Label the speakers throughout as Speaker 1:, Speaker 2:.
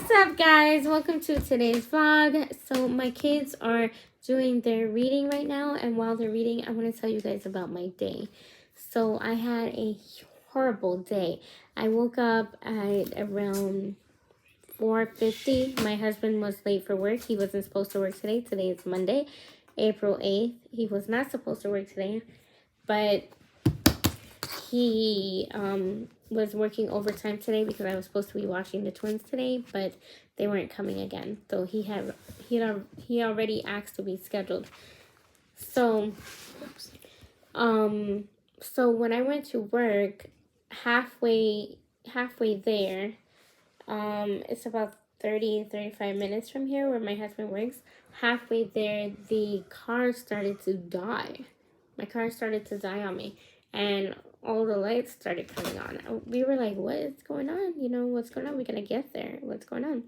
Speaker 1: What's up, guys? Welcome to today's vlog. So my kids are doing their reading right now, and while they're reading, I want to tell you guys about my day. So I had a horrible day. I woke up at around 4:50. My husband was late for work. He wasn't supposed to work today. Today is Monday, April 8th. He was not supposed to work today, but he was working overtime today because I was supposed to be watching the twins today, but they weren't coming again. So he already asked to be scheduled. So so when I went to work, halfway there, it's about 35 minutes from here where my husband works. Halfway there, the car started to die. My car started to die on me, and all the lights started coming on. We were like, what is going on? What's going on? We're gonna get there. What's going on?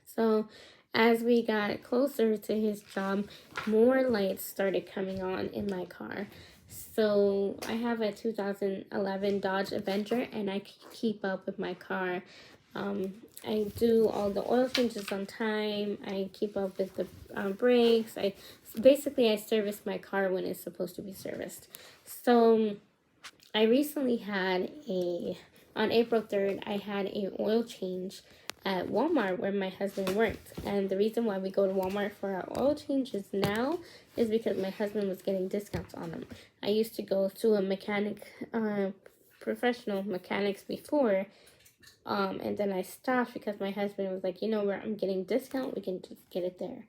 Speaker 1: So as we got closer to his job, more lights started coming on in my car. So I have a 2011 Dodge Avenger, and I keep up with my car. I do all the oil changes on time. I keep up with the brakes. I service my car when it's supposed to be serviced. So I recently had on April 3rd, I had an oil change at Walmart where my husband worked. And the reason why we go to Walmart for our oil changes now is because my husband was getting discounts on them. I used to go to a professional mechanics before, and then I stopped because my husband was like, where I'm getting discount, we can just get it there.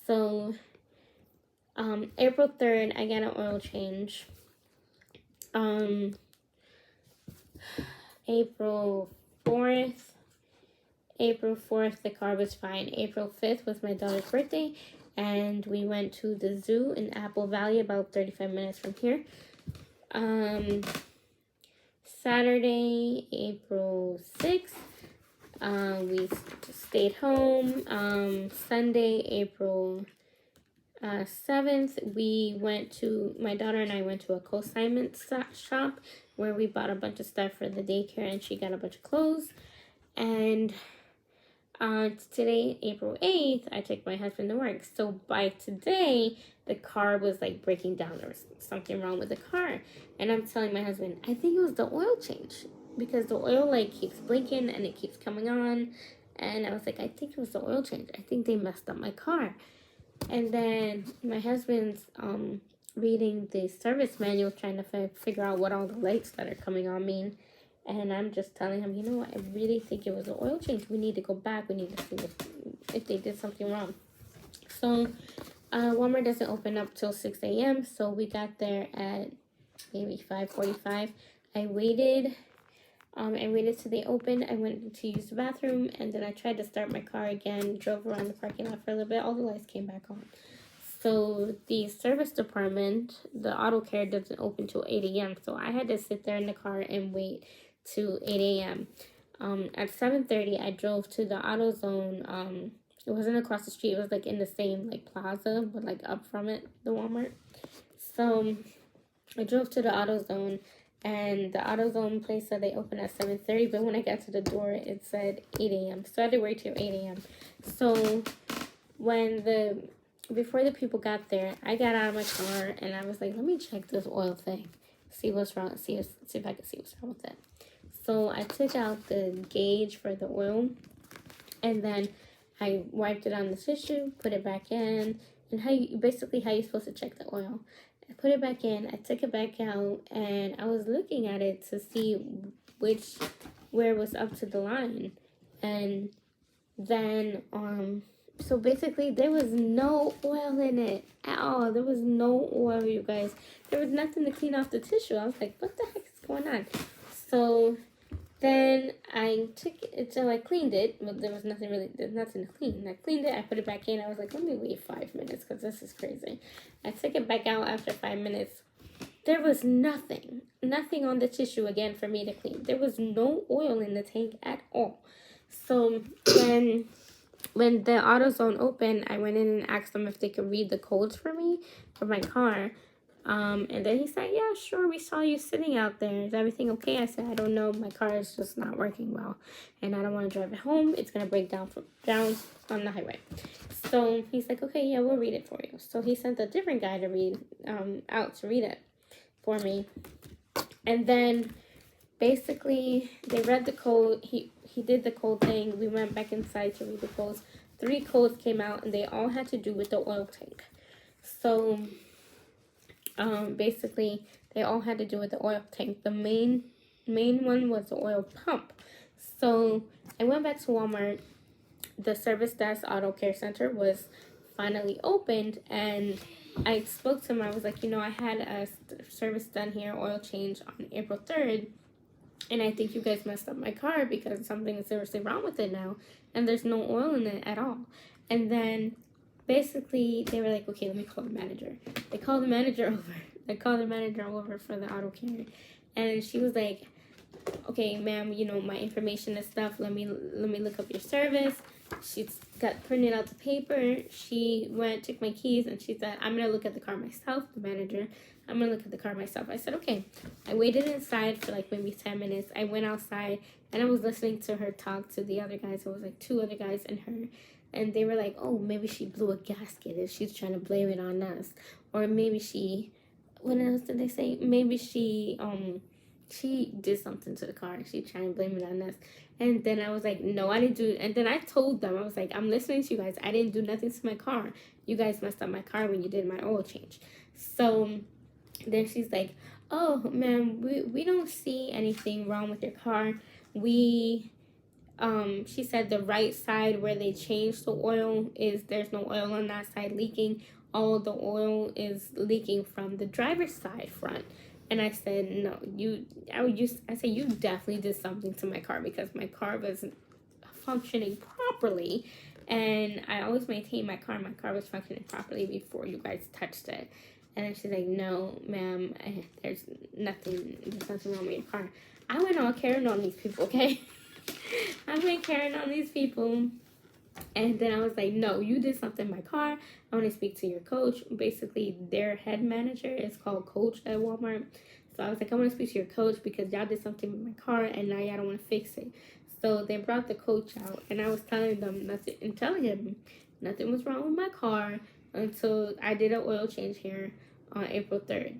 Speaker 1: So April 3rd, I got an oil change. April 4th, the car was fine. April 5th was my daughter's birthday, and we went to the zoo in Apple Valley, about 35 minutes from here. Saturday, April 6th, we stayed home. Sunday, April 7th, my daughter and I went to a consignment shop where we bought a bunch of stuff for the daycare, and she got a bunch of clothes. And today, April 8th, I took my husband to work. So by today, the car was like breaking down. There was something wrong with the car. And I'm telling my husband, I think it was the oil change, because the oil keeps blinking and it keeps coming on. And I was like, I think it was the oil change. I think they messed up my car. And then my husband's reading the service manual, trying to figure out what all the lights that are coming on mean. And I'm just telling him, I really think it was an oil change. We need to go back. We need to see if they did something wrong. So Walmart doesn't open up till 6 a.m. So we got there at maybe 5:45. I waited till they opened. I went to use the bathroom, and then I tried to start my car again, drove around the parking lot for a little bit. All the lights came back on. So the service department, the auto care, doesn't open till 8 a.m. So I had to sit there in the car and wait to 8 a.m. At 7:30, I drove to the AutoZone. It wasn't across the street. It was in the same plaza, but up from it, the Walmart. So I drove to the AutoZone, and the AutoZone place said they open at 7:30, but when I got to the door, it said 8 a.m. So I had to wait till 8 a.m. So before the people got there, I got out of my car, and I was like, let me check this oil thing, see what's wrong, see if I can see what's wrong with it. So I took out the gauge for the oil, and then I wiped it on the tissue, put it back in, and how you're supposed to check the oil. I put it back in, I took it back out, and I was looking at it to see where it was up to the line. And then, so basically there was no oil in it at all. There was no oil, you guys. There was nothing to clean off the tissue. I was like, what the heck is going on? So then I took it, so I cleaned it, but there's nothing to clean. I cleaned it, I put it back in. I was like, let me wait 5 minutes because this is crazy. I took it back out after 5 minutes. There was nothing on the tissue again for me to clean. There was no oil in the tank at all. So when the AutoZone opened, I went in and asked them if they could read the codes for me for my car. And then he said, yeah, sure, we saw you sitting out there. Is everything okay? I said, I don't know. My car is just not working well. And I don't want to drive it home. It's going to break down on the highway. So he's like, okay, yeah, we'll read it for you. So he sent a different guy to read out to read it for me. And then basically they read the code. He did the code thing. We went back inside to read the codes. 3 codes came out, and they all had to do with the oil tank. So basically they all had to do with the oil tank. The main one was the oil pump. So I went back to Walmart. The service desk auto care center was finally opened, and I spoke to him. I was like, I had a service done here, oil change, on April 3rd, and I think you guys messed up my car because something is seriously wrong with it now, and there's no oil in it at all. And then basically they were like, okay, let me call the manager. They called the manager over. They called the manager over for the auto care, and she was like, okay, ma'am, my information and stuff. Let me look up your service. She got printed out the paper. She went, took my keys, and she said, I'm gonna look at the car myself. The manager, I'm gonna look at the car myself. I said, okay. I waited inside for like maybe 10 minutes. I went outside and I was listening to her talk to the other guys. It was like 2 other guys and her, and they were like, oh, maybe she blew a gasket and she's trying to blame it on us, or maybe she, what else did they say? Maybe she did something to the car. She trying to blame it on us. And then I was like, no, I didn't do it. And then I told them, I was like, I'm listening to you guys. I didn't do nothing to my car. You guys messed up my car when you did my oil change. So then she's like, oh, ma'am, we don't see anything wrong with your car. She said the right side where they changed the oil there's no oil on that side leaking. All the oil is leaking from the driver's side front. And I said, no, I said, you definitely did something to my car because my car wasn't functioning properly. And I always maintain my car. My car was functioning properly before you guys touched it. And then she's like, no, ma'am, there's nothing wrong with your car. I went on carrying on these people, okay? I've been carrying on these people. And then I was like, no, you did something in my car. I want to speak to your coach. Basically, their head manager is called Coach at Walmart. So I was like, I want to speak to your coach because y'all did something with my car and now y'all don't want to fix it. So they brought the coach out, and I was telling him nothing was wrong with my car until I did an oil change here on April 3rd.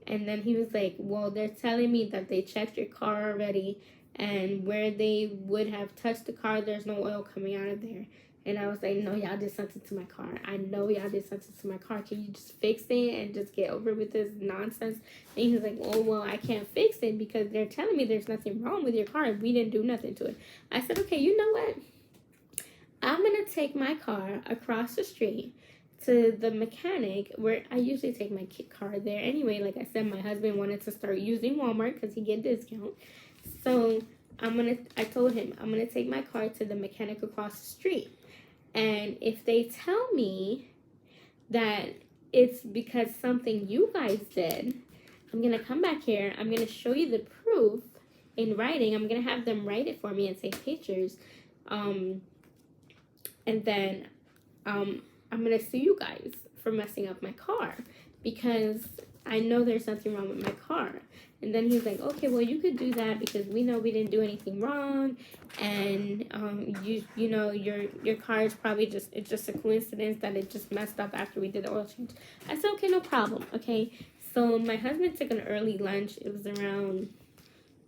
Speaker 1: And then he was like, well, they're telling me that they checked your car already, and where they would have touched the car, there's no oil coming out of there. And I was like, no, y'all did something to my car. I know y'all did something to my car. Can you just fix it and just get over with this nonsense? And he was like, oh, well, I can't fix it because they're telling me there's nothing wrong with your car. We didn't do nothing to it. I said, okay, you know what? I'm going to take my car across the street to the mechanic where I usually take my car there anyway. Like I said, my husband wanted to start using Walmart because he get discount. So I told him, I'm going to take my car to the mechanic across the street. And if they tell me that it's because something you guys did, I'm going to come back here. I'm going to show you the proof in writing. I'm going to have them write it for me and take pictures. And then I'm going to sue you guys for messing up my car because I know there's nothing wrong with my car. And then he's like, okay, well, you could do that because we know we didn't do anything wrong. And, you know, your car is probably it's just a coincidence that it just messed up after we did the oil change. I said, okay, no problem. Okay. So my husband took an early lunch. It was around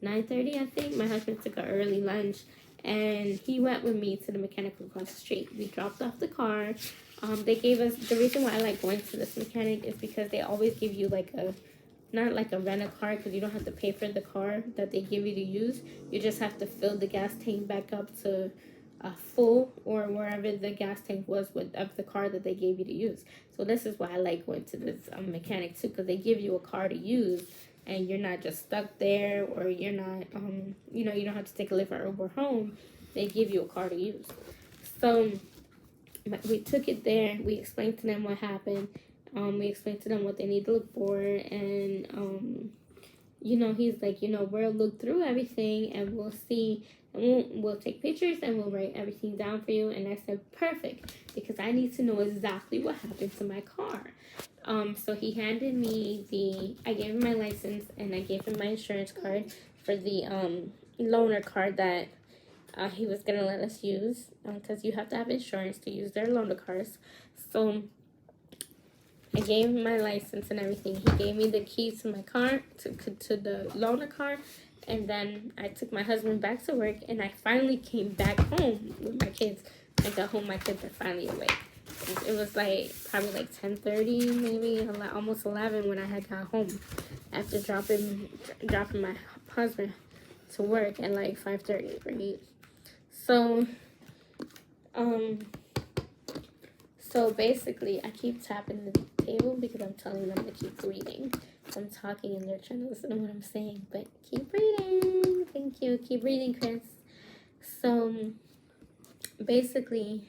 Speaker 1: 9:30, I think. My husband took an early lunch and he went with me to the mechanic across the street. We dropped off the car. They gave us, the reason why I like going to this mechanic is because they always give you like not like a rental car, because you don't have to pay for the car that they give you to use. You just have to fill the gas tank back up to full, or wherever the gas tank was of the car that they gave you to use. So this is why I like going to this mechanic too, because they give you a car to use and you're not just stuck there, or you're not you know, you don't have to take a Lyft or Uber home. They give you a car to use. So we took it there. We explained to them what happened. We explained to them what they need to look for, and you know, he's like, you know, we'll look through everything and we'll see, and we'll take pictures and we'll write everything down for you. And I said, perfect, because I need to know exactly what happened to my car. So he handed me I gave him my license and I gave him my insurance card for the loaner card that he was gonna let us use, because you have to have insurance to use their loaner cars. So I gave him my license and everything. He gave me the keys to my car, to the loaner car, and then I took my husband back to work, and I finally came back home with my kids. I got home, my kids are finally awake. It was like probably like 10:30, maybe almost 11 when I had got home after dropping my husband to work at like 5:30, right? So basically, I keep tapping the table because I'm telling them to keep reading. I'm talking and they're trying to listen to what I'm saying, but keep reading. Thank you. Keep reading, Chris. So basically,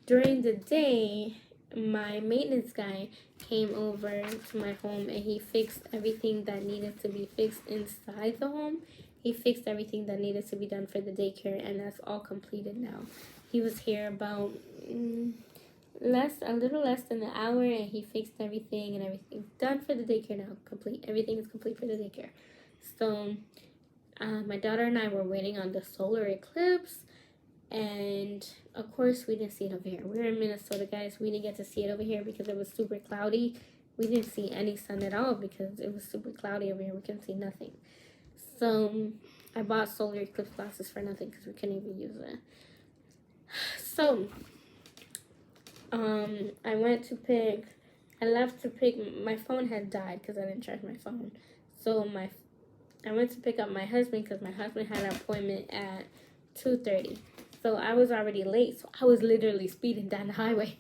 Speaker 1: during the day, my maintenance guy came over to my home and he fixed everything that needed to be fixed inside the home. He fixed everything that needed to be done for the daycare, and that's all completed now. He was here about a little less than an hour, and he fixed everything, and everything's done for the daycare now. Everything is complete for the daycare. So my daughter and I were waiting on the solar eclipse, and of course we didn't see it over here. We're in Minnesota, guys. We didn't get to see it over here because it was super cloudy. We didn't see any sun at all because it was super cloudy over here. We couldn't see nothing. So I bought solar eclipse glasses for nothing because we couldn't even use it. So I left to pick, my phone had died because I didn't charge my phone. So I went to pick up my husband because my husband had an appointment at 2:30. So I was already late. So I was literally speeding down the highway.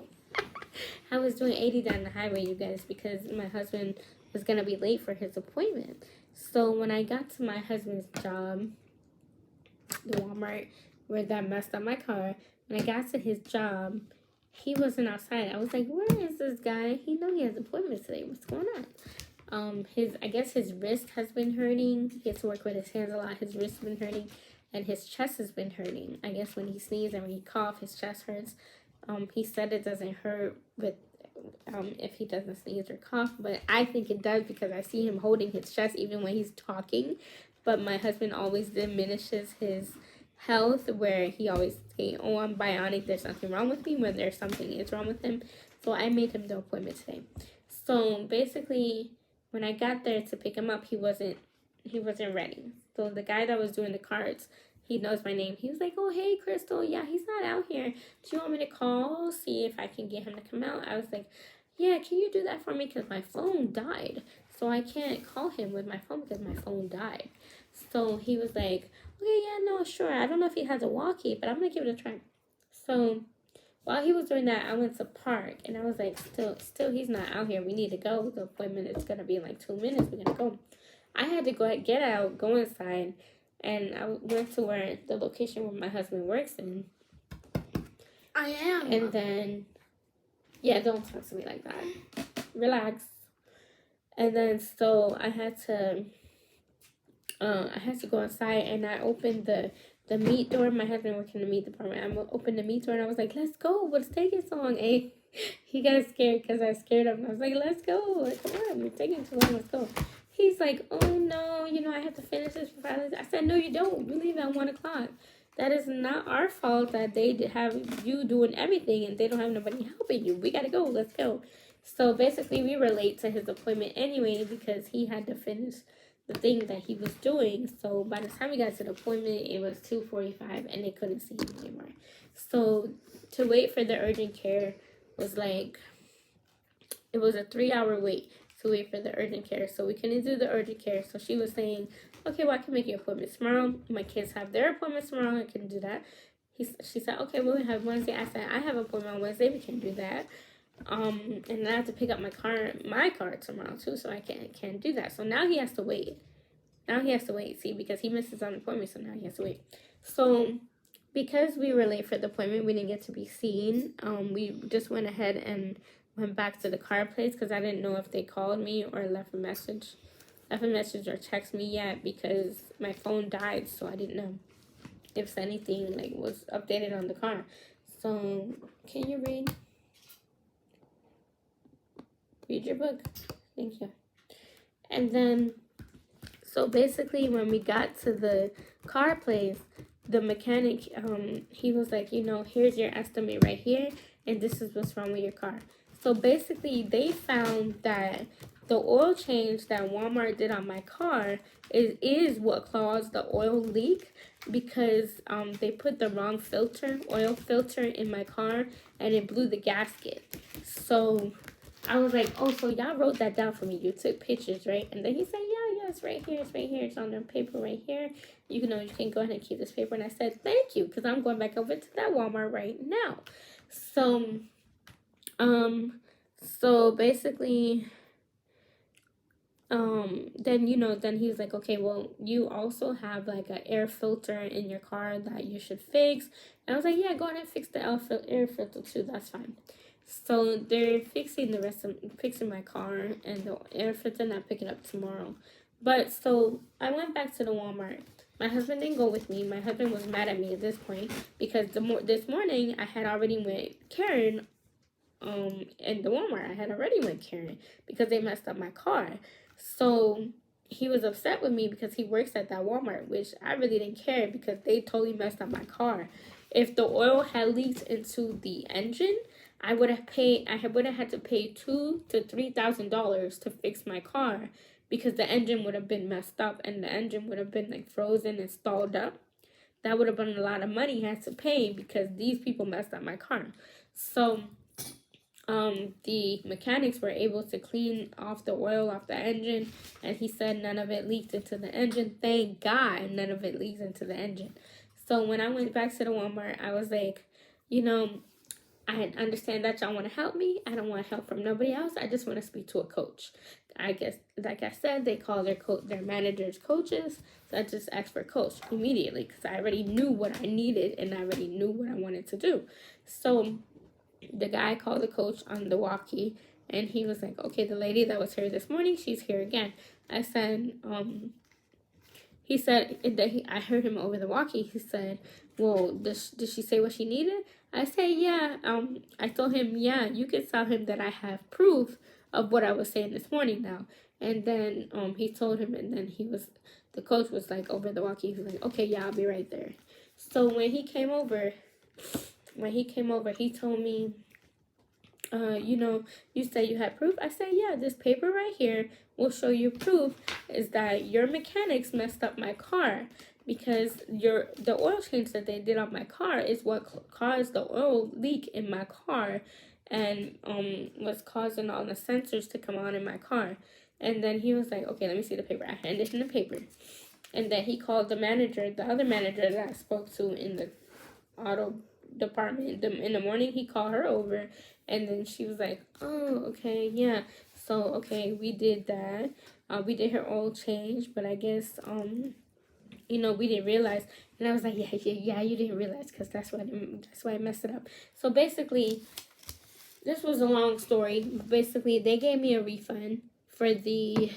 Speaker 1: I was doing 80 down the highway, you guys, because my husband was going to be late for his appointment. So when I got to my husband's job, the Walmart where that messed up my car, when I got to his job, he wasn't outside. I was like, where is this guy? He know he has an appointment today. What's going on? I guess his wrist has been hurting. He has to work with his hands a lot. His wrist has been hurting, and his chest has been hurting. I guess when he sneezes and when he coughs, his chest hurts. He said it doesn't hurt with if he doesn't sneeze or cough, but I think it does because I see him holding his chest even when he's talking. But my husband always diminishes his health, where he always say, oh, I'm bionic, there's nothing wrong with me, when there's something is wrong with him. So I made him the appointment today. So basically, when I got there to pick him up, he wasn't ready. So the guy that was doing the cards, he knows my name. He was like, oh, hey, Crystal, yeah, he's not out here. Do you want me to call, see if I can get him to come out? I was like, yeah, can you do that for me? Because my phone died. So I can't call him with my phone because my phone died. So he was like, okay, yeah, no, sure. I don't know if he has a walkie, but I'm going to give it a try. So while he was doing that, I went to park, and I was like, still, he's not out here. We need to go. The appointment is going to be in like 2 minutes. We're going to go. I had to get out, go inside, and I went to where the location where my husband works in.
Speaker 2: I am.
Speaker 1: And then, yeah, don't talk to me like that. Relax. And then, so I had to go inside, and I opened the meat door. My husband works in the meat department. I opened the meat door, and I was like, let's go. What's taking so long, eh? He got scared because I scared him. I was like, let's go. Like, come on, we're taking too long. Let's go. He's like, oh, no, I have to finish this for 5 minutes. I said, no, you don't. You leave at 1 o'clock. That is not our fault that they have you doing everything and they don't have nobody helping you. We got to go. Let's go. So basically, we were late to his appointment anyway because he had to finish the thing that he was doing. So by the time we got to the appointment, it was 2:45 and they couldn't see him anymore. So to wait for the urgent care was like, it was a 3-hour wait to wait for the urgent care. So we couldn't do the urgent care. So she was saying, okay, well, I can make your appointment tomorrow. My kids have their appointments tomorrow. I can do that. She said, okay, well, we have Wednesday. I said, I have an appointment on Wednesday. We can do that. And then I have to pick up my car tomorrow too, so I can't do that. So now he has to wait. See, because he missed his own appointment, so now he has to wait. So because we were late for the appointment, we didn't get to be seen. We just went ahead and went back to the car place because I didn't know if they called me or left a message or text me yet because my phone died, so I didn't know if anything like was updated on the car. So can you read? read your book. Thank you. And then, so basically, when we got to the car place, the mechanic, he was like, you know, here's your estimate right here, and this is what's wrong with your car. So basically, they found that the oil change that Walmart did on my car is what caused the oil leak, because they put the wrong oil filter in my car, and it blew the gasket. So I was like, oh, so y'all wrote that down for me. You took pictures, right? And then he said, yeah, it's right here. It's right here. It's on the paper right here. You can go ahead and keep this paper. And I said, thank you, because I'm going back over to that Walmart right now. So basically, then he was like, okay, well, you also have like an air filter in your car that you should fix. And I was like, yeah, go ahead and fix the air filter too. That's fine. So they're fixing my car, and the air filter not picking up tomorrow. But so I went back to the Walmart. My husband didn't go with me. My husband was mad at me at this point because this morning I had already went Karen in the Walmart. I had already went Karen because they messed up my car. So he was upset with me because he works at that Walmart, which I really didn't care because they totally messed up my car. If the oil had leaked into the engine, I would have had to pay $2,000 to $3,000 to fix my car because the engine would have been messed up and the engine would have been like frozen and stalled up. That would have been a lot of money I had to pay because these people messed up my car. So the mechanics were able to clean off the oil off the engine, and he said none of it leaked into the engine. Thank God none of it leaks into the engine. So when I went back to the Walmart, I was like, I understand that y'all want to help me. I don't want help from nobody else. I just want to speak to a coach. I guess, like I said, they call their managers coaches. So I just asked for a coach immediately because I already knew what I needed and I already knew what I wanted to do. So the guy called the coach on the walkie, and he was like, okay, the lady that was here this morning, she's here again. I said, he said that I heard him over the walkie. He said, well, did she say what she needed? I said, yeah. I told him, yeah, you can tell him that I have proof of what I was saying this morning now. And then he told him, and then the coach was like over the walkie. He was like, okay, yeah, I'll be right there. So when he came over, he told me, you said you had proof. I said, yeah, this paper right here will show you proof is that your mechanics messed up my car because the oil change that they did on my car is what caused the oil leak in my car and was causing all the sensors to come on in my car. And then he was like, okay, let me see the paper. I handed him the paper. And then he called the other manager that I spoke to in the auto department. In the morning, he called her over, and then she was like, oh, okay, yeah. So, okay, we did that. We did her oil change, but I guess, we didn't realize. And I was like, yeah, you didn't realize because that's why I messed it up. So, basically, this was a long story. Basically, they gave me a refund for the,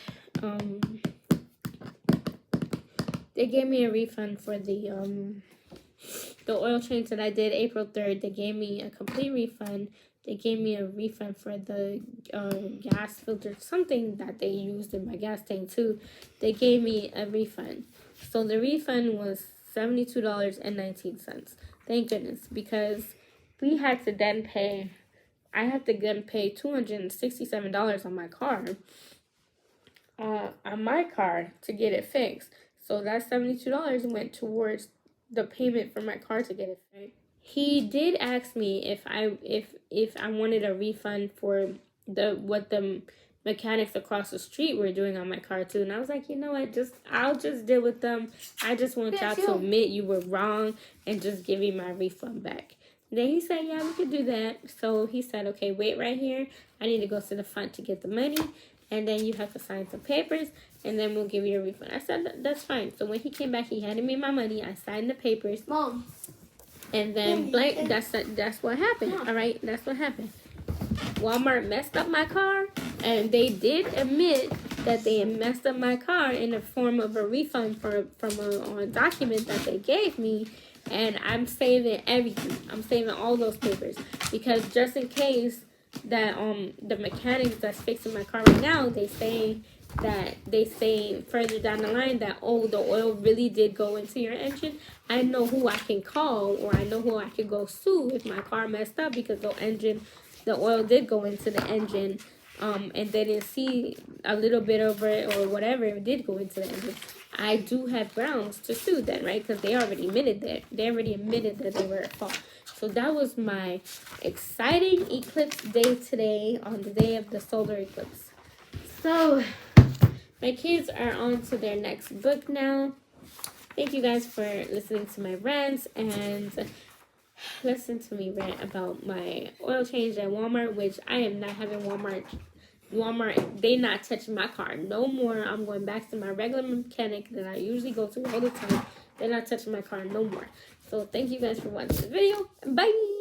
Speaker 1: the oil change that I did April 3rd. They gave me a complete refund. They gave me a refund for the gas filter, something that they used in my gas tank too. They gave me a refund. So the refund was $72.19. Thank goodness, because I had to then pay $267 on my car. To get it fixed. So that $72 went towards the payment for my car to get it fixed. He did ask me if I wanted a refund for what the mechanics across the street were doing on my car too, and I was like, you know what, I'll just deal with them. I just want y'all to admit you were wrong and just give me my refund back. Then he said, yeah, we could do that. So he said, okay, wait right here. I need to go to the front to get the money. And then you have to sign some papers, and then we'll give you a refund. I said, that's fine. So when he came back, he handed me my money. I signed the papers.
Speaker 2: Mom.
Speaker 1: And then that's what happened. All right, that's what happened. Walmart messed up my car, and they did admit that they had messed up my car in the form of a refund from a document that they gave me. And I'm saving everything. I'm saving all those papers because just in case that the mechanics that's fixing my car right now, they say further down the line that, oh, the oil really did go into your engine. I know who I can call, or I know who I could go sue if my car messed up, because the oil did go into the engine, and they didn't see a little bit of it or whatever, it did go into the engine. I do have grounds to sue then, right? Because they already admitted that they were at fault. So that was my exciting eclipse day today, on the day of the solar eclipse. So my kids are on to their next book now. Thank you guys for listening to my rants, and listen to me rant about my oil change at Walmart, which I am not having Walmart, they not touching my car no more. I'm going back to my regular mechanic that I usually go to all the time. They're not touching my car no more. So thank you guys for watching the video. Bye.